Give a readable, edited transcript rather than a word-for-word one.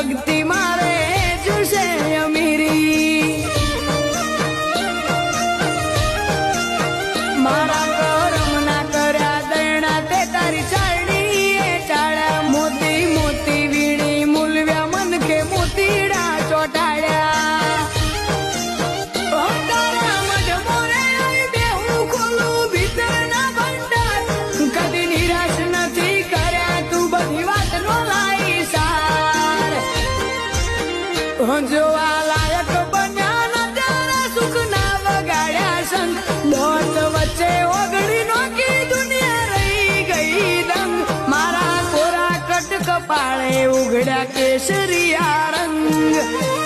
ભક્તિ મારે જોશે અમીરી મારા કરમ ના કર્યા દયણા તે તારી ચારણી એ ચાળ્યા મોતી મોતી વીણી મૂલવ્યા મન કે મોતીડા ચોટાડ્યા જોવા લાયક બન્યા ના તારા સુખ ના વગાડ્યા સંગ લોટ વચ્ચે ઓગળી નોકી દુનિયા રહી ગઈ દંગ મારા કોરા કટ કપાળે ઉઘડ્યા કેસરિયા રંગ